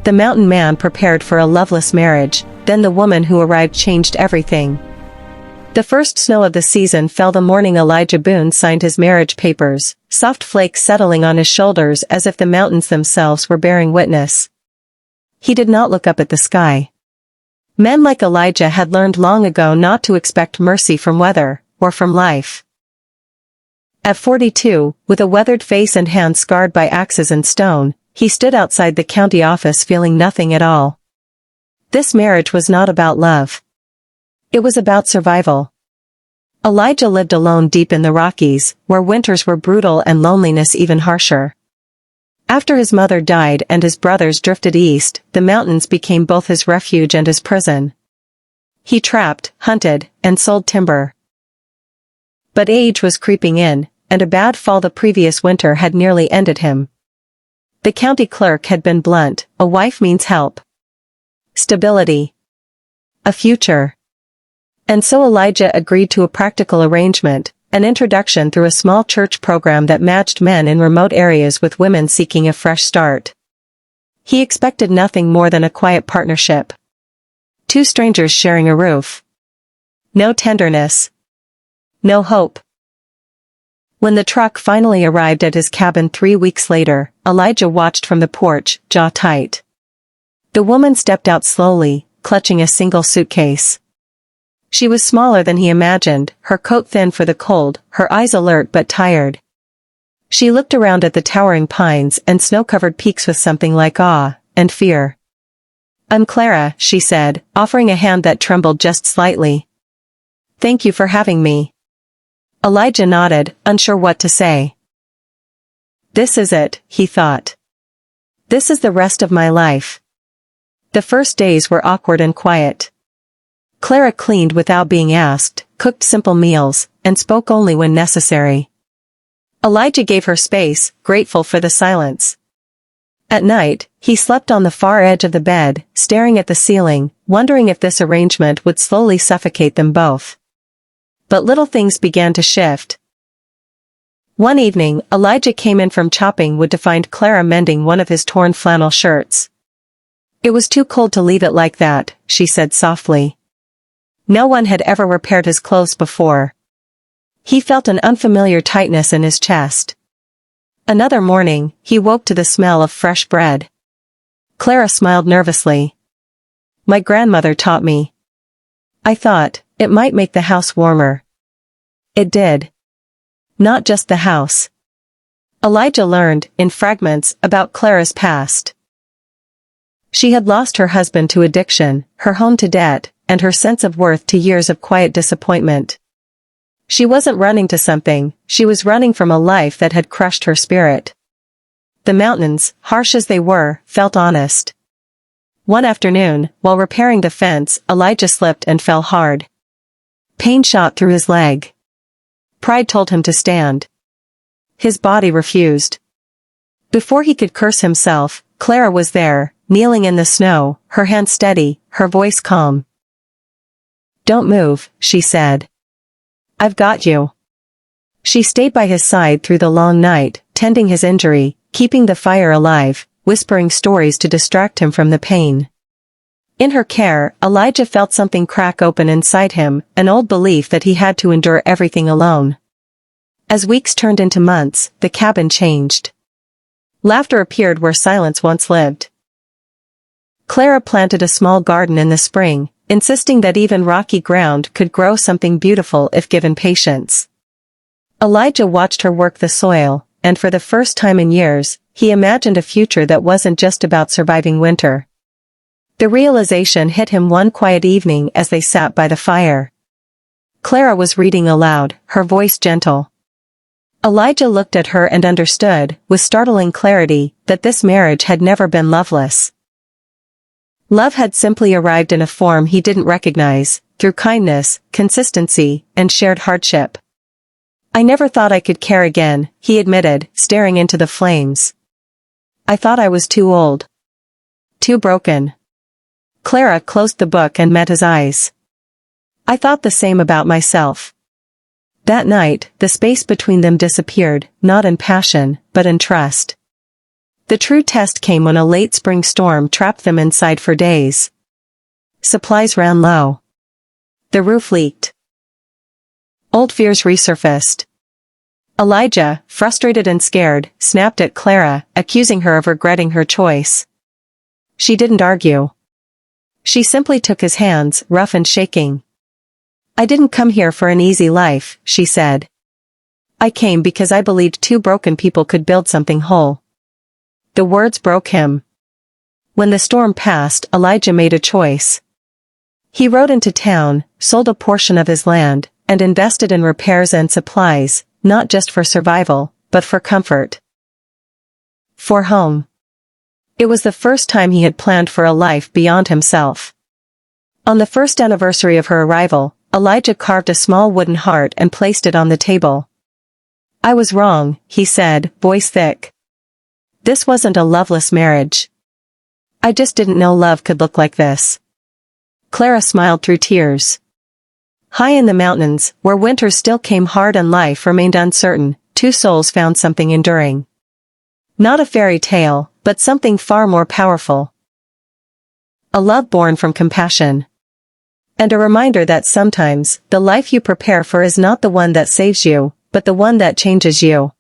The mountain man prepared for a loveless marriage, then the woman who arrived changed everything. The first snow of the season fell the morning Elijah Boone signed his marriage papers, soft flakes settling on his shoulders as if the mountains themselves were bearing witness. He did not look up at the sky. Men like Elijah had learned long ago not to expect mercy from weather, or from life. At 42, with a weathered face and hands scarred by axes and stone, he stood outside the county office feeling nothing at all. This marriage was not about love. It was about survival. Elijah lived alone deep in the Rockies, where winters were brutal and loneliness even harsher. After his mother died and his brothers drifted east, the mountains became both his refuge and his prison. He trapped, hunted, and sold timber. But age was creeping in, and a bad fall the previous winter had nearly ended him. The county clerk had been blunt: a wife means help, stability, a future. And so Elijah agreed to a practical arrangement, an introduction through a small church program that matched men in remote areas with women seeking a fresh start. He expected nothing more than a quiet partnership. Two strangers sharing a roof. No tenderness. No hope. When the truck finally arrived at his cabin 3 weeks later, Elijah watched from the porch, jaw tight. The woman stepped out slowly, clutching a single suitcase. She was smaller than he imagined, her coat thin for the cold, her eyes alert but tired. She looked around at the towering pines and snow-covered peaks with something like awe and fear. "I'm Clara," she said, offering a hand that trembled just slightly. "Thank you for having me." Elijah nodded, unsure what to say. This is it, he thought. This is the rest of my life. The first days were awkward and quiet. Clara cleaned without being asked, cooked simple meals, and spoke only when necessary. Elijah gave her space, grateful for the silence. At night, he slept on the far edge of the bed, staring at the ceiling, wondering if this arrangement would slowly suffocate them both. But little things began to shift. One evening, Elijah came in from chopping wood to find Clara mending one of his torn flannel shirts. "It was too cold to leave it like that," she said softly. No one had ever repaired his clothes before. He felt an unfamiliar tightness in his chest. Another morning, he woke to the smell of fresh bread. Clara smiled nervously. "My grandmother taught me. I thought it might make the house warmer." It did. Not just the house. Elijah learned, in fragments, about Clara's past. She had lost her husband to addiction, her home to debt, and her sense of worth to years of quiet disappointment. She wasn't running to something, she was running from a life that had crushed her spirit. The mountains, harsh as they were, felt honest. One afternoon, while repairing the fence, Elijah slipped and fell hard. Pain shot through his leg. Pride told him to stand. His body refused. Before he could curse himself, Clara was there, kneeling in the snow, her hand steady, her voice calm. "Don't move," she said. "I've got you." She stayed by his side through the long night, tending his injury, keeping the fire alive, whispering stories to distract him from the pain. In her care, Elijah felt something crack open inside him, an old belief that he had to endure everything alone. As weeks turned into months, the cabin changed. Laughter appeared where silence once lived. Clara planted a small garden in the spring, insisting that even rocky ground could grow something beautiful if given patience. Elijah watched her work the soil, and for the first time in years, he imagined a future that wasn't just about surviving winter. The realization hit him one quiet evening as they sat by the fire. Clara was reading aloud, her voice gentle. Elijah looked at her and understood, with startling clarity, that this marriage had never been loveless. Love had simply arrived in a form he didn't recognize, through kindness, consistency, and shared hardship. "I never thought I could care again," he admitted, staring into the flames. "I thought I was too old. Too broken." Clara closed the book and met his eyes. "I thought the same about myself." That night, the space between them disappeared, not in passion, but in trust. The true test came when a late spring storm trapped them inside for days. Supplies ran low. The roof leaked. Old fears resurfaced. Elijah, frustrated and scared, snapped at Clara, accusing her of regretting her choice. She didn't argue. She simply took his hands, rough and shaking. "I didn't come here for an easy life," she said. "I came because I believed two broken people could build something whole." The words broke him. When the storm passed, Elijah made a choice. He rode into town, sold a portion of his land, and invested in repairs and supplies, not just for survival, but for comfort. For home. It was the first time he had planned for a life beyond himself. On the first anniversary of her arrival, Elijah carved a small wooden heart and placed it on the table. "I was wrong," he said, voice thick. "This wasn't a loveless marriage. I just didn't know love could look like this." Clara smiled through tears. High in the mountains, where winter still came hard and life remained uncertain, two souls found something enduring. Not a fairy tale, but something far more powerful. A love born from compassion. And a reminder that sometimes, the life you prepare for is not the one that saves you, but the one that changes you.